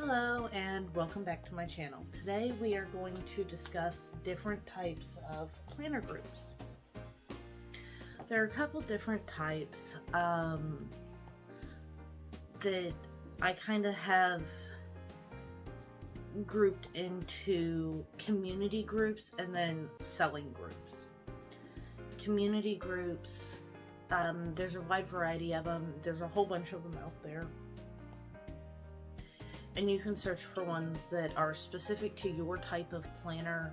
Hello and welcome back to my channel. Today we are going to discuss different types of planner groups. There are a couple different types that I kind of have grouped into community groups and then selling groups. Community groups, there's a wide variety of them. There's a whole bunch of them out there. And you can search for ones that are specific to your type of planner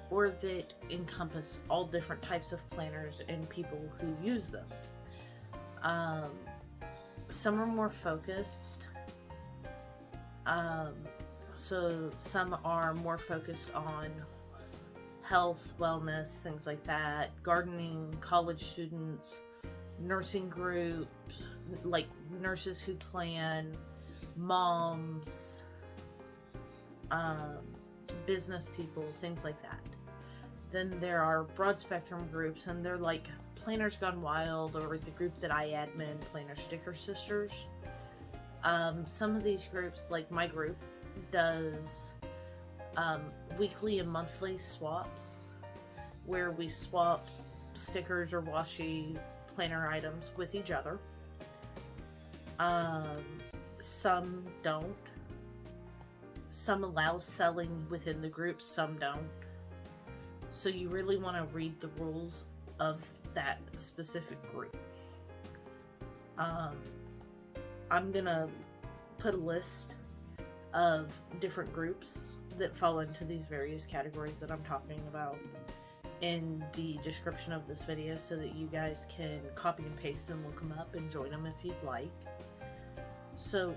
or that encompass all different types of planners and people who use them. Some are more focused. So some are more focused on health, wellness, things like that, gardening, college students, nursing groups, like nurses who plan, moms, business people, things like that. Then there are broad spectrum groups, and they're like Planners Gone Wild, or the group that I admin, Planner Sticker Sisters. Some of these groups, like my group, does weekly and monthly swaps, where we swap stickers or washi planner items with each other. Some don't. Some allow selling within the group, some don't. So you really want to read the rules of that specific group. I'm gonna put a list of different groups that fall into these various categories that I'm talking about in the description of this video, so that you guys can copy and paste and look them up and join them if you'd like. So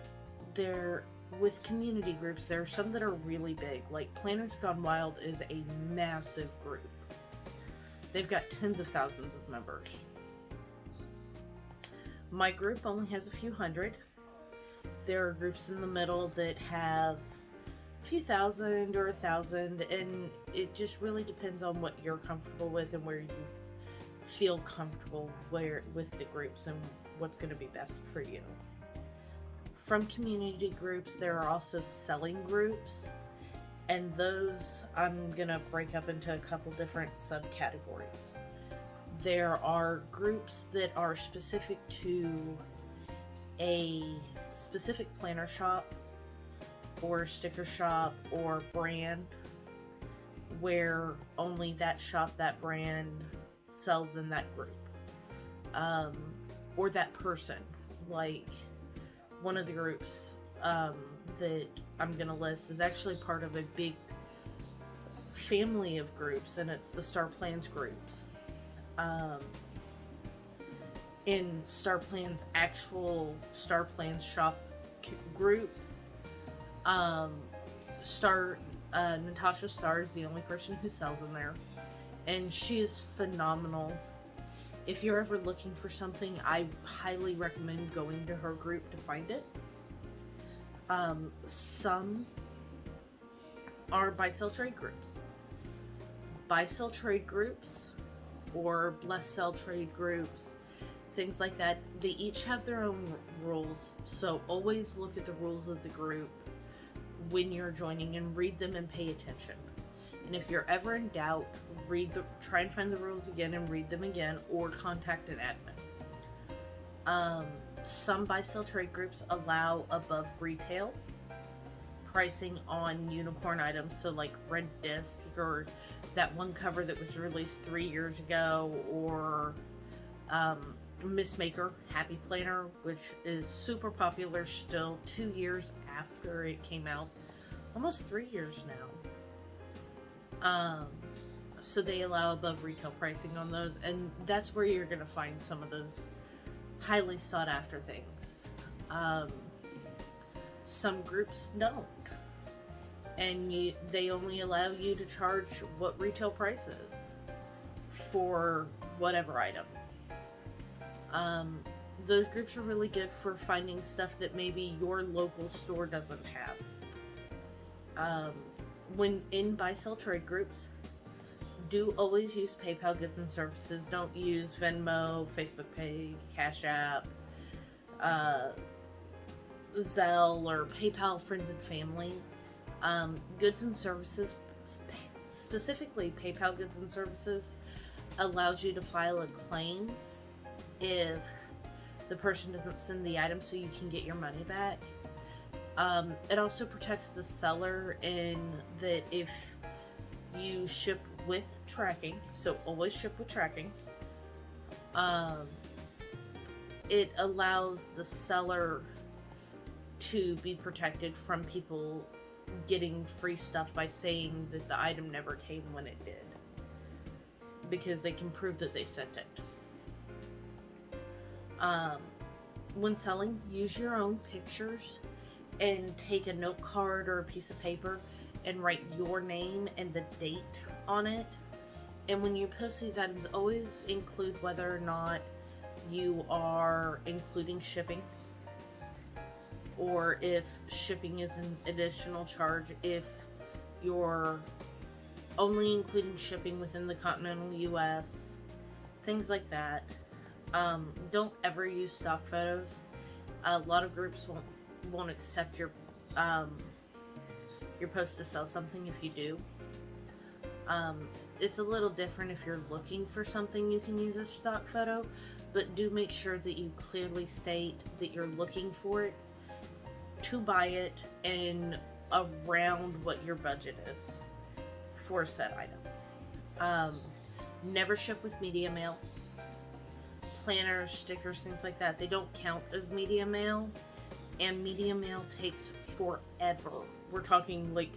with community groups, there are some that are really big. Like Planners Gone Wild is a massive group. They've got tens of thousands of members. My group only has a few hundred. There are groups in the middle that have a few thousand or 1,000, and it just really depends on what you're comfortable with and where you feel comfortable with the groups and what's going to be best for you. From community groups, there are also selling groups, and those I'm gonna break up into a couple different subcategories. There are groups that are specific to a specific planner shop or sticker shop or brand, where only that shop, that brand sells in that group, or that person. Like one of the groups that I'm gonna list is actually part of a big family of groups, and it's the Starr Plans groups. In Starr Plans' actual Starr Plans shop group, Natasha Starr is the only person who sells in there, and she is phenomenal. If you're ever looking for something, I highly recommend going to her group to find it. Some are buy-sell trade groups. Buy-sell trade groups or bless-sell trade groups, things like that, they each have their own rules, so always look at the rules of the group when you're joining and read them and pay attention. And if you're ever in doubt, try and find the rules again and read them again, or contact an admin. Some buy-sell trade groups allow above retail pricing on unicorn items, so like Red Disc, or that one cover that was released 3 years ago, or Miss Maker Happy Planner, which is super popular still 2 years after it came out, almost 3 years now. So they allow above retail pricing on those, and that's where you're going to find some of those highly sought after things. Some groups don't, and they only allow you to charge what retail price is for whatever item. Those groups are really good for finding stuff that maybe your local store doesn't have. When in buy-sell trade groups, do always use PayPal goods and services. Don't use Venmo, Facebook Pay, Cash App, Zelle or PayPal friends and family. Goods and services, specifically PayPal goods and services, allows you to file a claim if the person doesn't send the item, so you can get your money back. It also protects the seller in that if you ship with tracking, so always ship with tracking, it allows the seller to be protected from people getting free stuff by saying that the item never came when it did, because they can prove that they sent it. When selling, use your own pictures and take a note card or a piece of paper and write your name and the date on it. And when you post these items, always include whether or not you are including shipping, or if shipping is an additional charge, if you're only including shipping within the continental US, things like that. Don't ever use stock photos. A lot of groups won't accept your post to sell something if you do. It's a little different if you're looking for something you can use a stock photo, but do make sure that you clearly state that you're looking for it to buy it and around what your budget is for said item. Never ship with media mail. Planners, stickers, things like that, they don't count as media mail, and media mail takes forever. We're talking like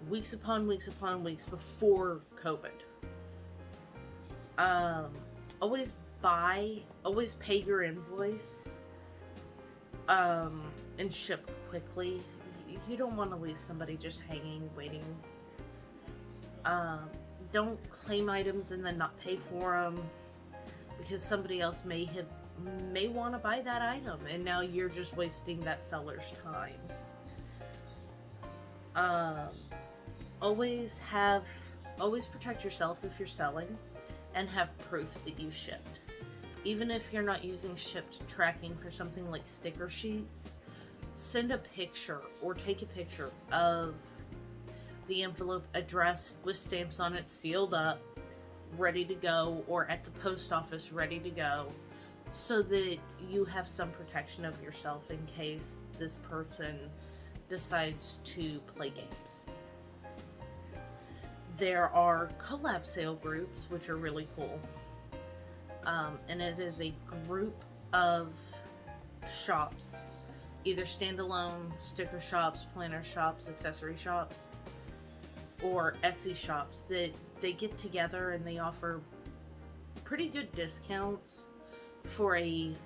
weeks upon weeks upon weeks before COVID. Always pay your invoice, and ship quickly. You don't want to leave somebody just hanging, waiting. Don't claim items and then not pay for them, because somebody else may want to buy that item, and now you're just wasting that seller's time. Always protect yourself if you're selling, and have proof that you shipped. Even if you're not using shipped tracking for something like sticker sheets, send a picture or take a picture of the envelope addressed with stamps on it, sealed up, ready to go, or at the post office ready to go, so that you have some protection of yourself in case this person decides to play games. There are collab sale groups, which are really cool, and it is a group of shops, either standalone sticker shops, planner shops, accessory shops, or Etsy shops that they get together and they offer pretty good discounts for a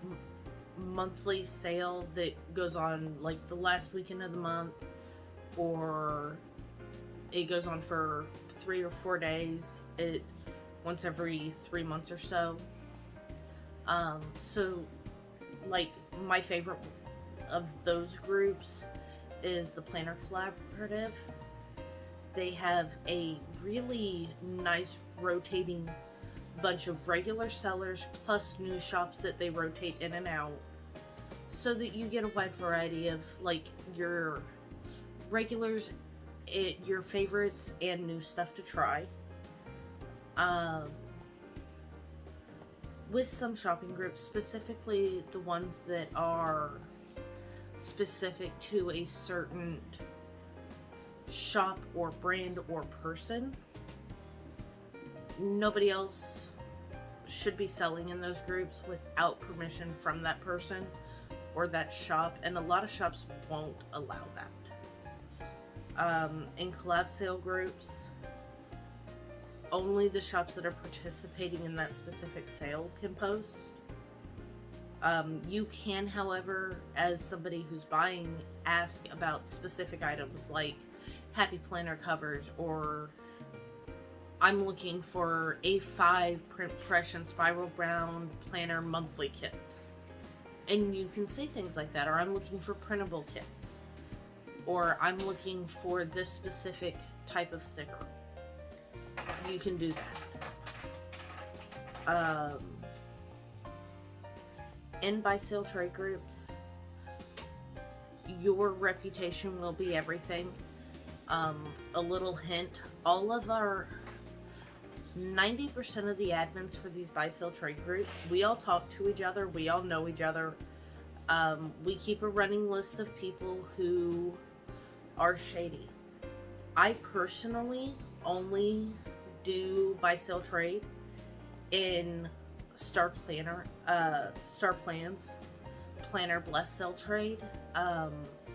monthly sale that goes on like the last weekend of the month, or it goes on for 3 or 4 days, once every 3 months or so. So like my favorite of those groups is the Planner Collaborative. They have a really nice rotating bunch of regular sellers plus new shops that they rotate in and out, so that you get a wide variety of like your regulars, your favorites, and new stuff to try. With some shopping groups, specifically the ones that are specific to a certain shop or brand or person, nobody else should be selling in those groups without permission from that person or that shop, and a lot of shops won't allow that. In collab sale groups, only the shops that are participating in that specific sale can post. You can, however, as somebody who's buying, ask about specific items like happy planner covers, or I'm looking for A5 print press and spiral bound planner monthly kits. And you can say things like that, or I'm looking for printable kits, or I'm looking for this specific type of sticker. You can do that. In buy sale trade groups, your reputation will be everything. A little hint, all of our 90% of the admins for these buy sell trade groups, we all talk to each other, we all know each other. We keep a running list of people who are shady. I personally only do buy sell trade in Starr Plans, Planner Bless Sell Trade.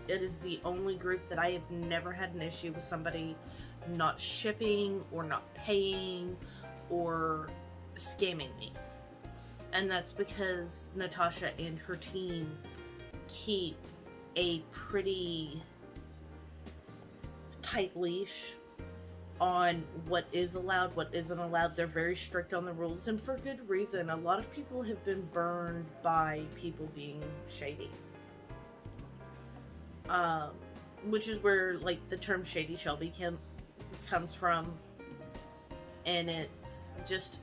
It is the only group that I have never had an issue with somebody not shipping or not paying or scamming me. And that's because Natasha and her team keep a pretty tight leash on what is allowed, what isn't allowed. They're very strict on the rules, and for good reason. A lot of people have been burned by people being shady. Which is where, like, the term Shady Shelby comes from, and it's just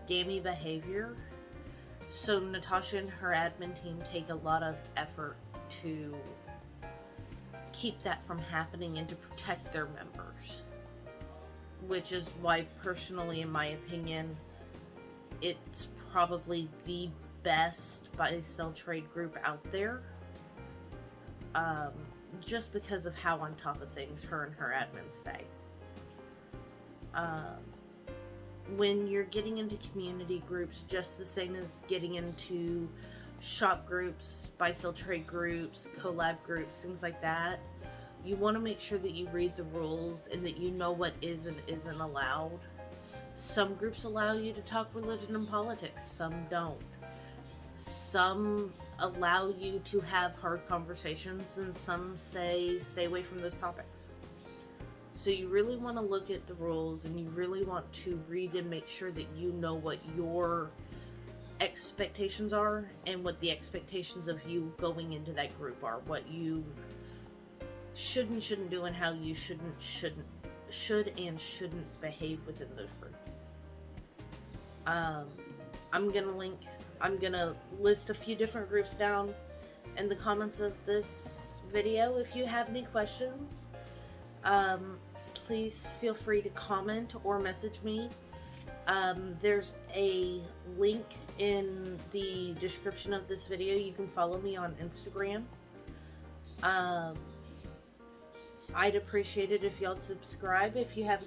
scammy behavior. So Natasha and her admin team take a lot of effort to keep that from happening and to protect their members, which is why, personally, in my opinion, it's probably the best buy sell trade group out there, just because of how on top of things her and her admins stay. When you're getting into community groups, just the same as getting into shop groups, buy sell trade groups, collab groups, things like that, you want to make sure that you read the rules and that you know what is and isn't allowed. Some groups allow you to talk religion and politics, some don't. Some allow you to have hard conversations, and some say stay away from those topics. So you really want to look at the rules, and you really want to read and make sure that you know what your expectations are and what the expectations of you going into that group are, what you should and shouldn't do, and how you should and shouldn't behave within those groups. I'm gonna list a few different groups down in the comments of this video. If you have any questions, please feel free to comment or message me. There's a link in the description of this video. You can follow me on Instagram. I'd appreciate it if y'all subscribe. If you have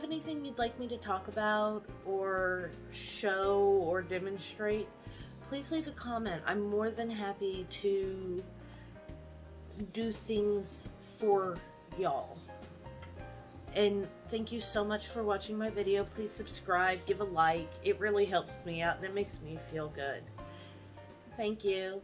anything you'd like me to talk about or show or demonstrate, please leave a comment. I'm more than happy to do things for y'all. And thank you so much for watching my video. Please subscribe, give a like. It really helps me out and it makes me feel good. Thank you.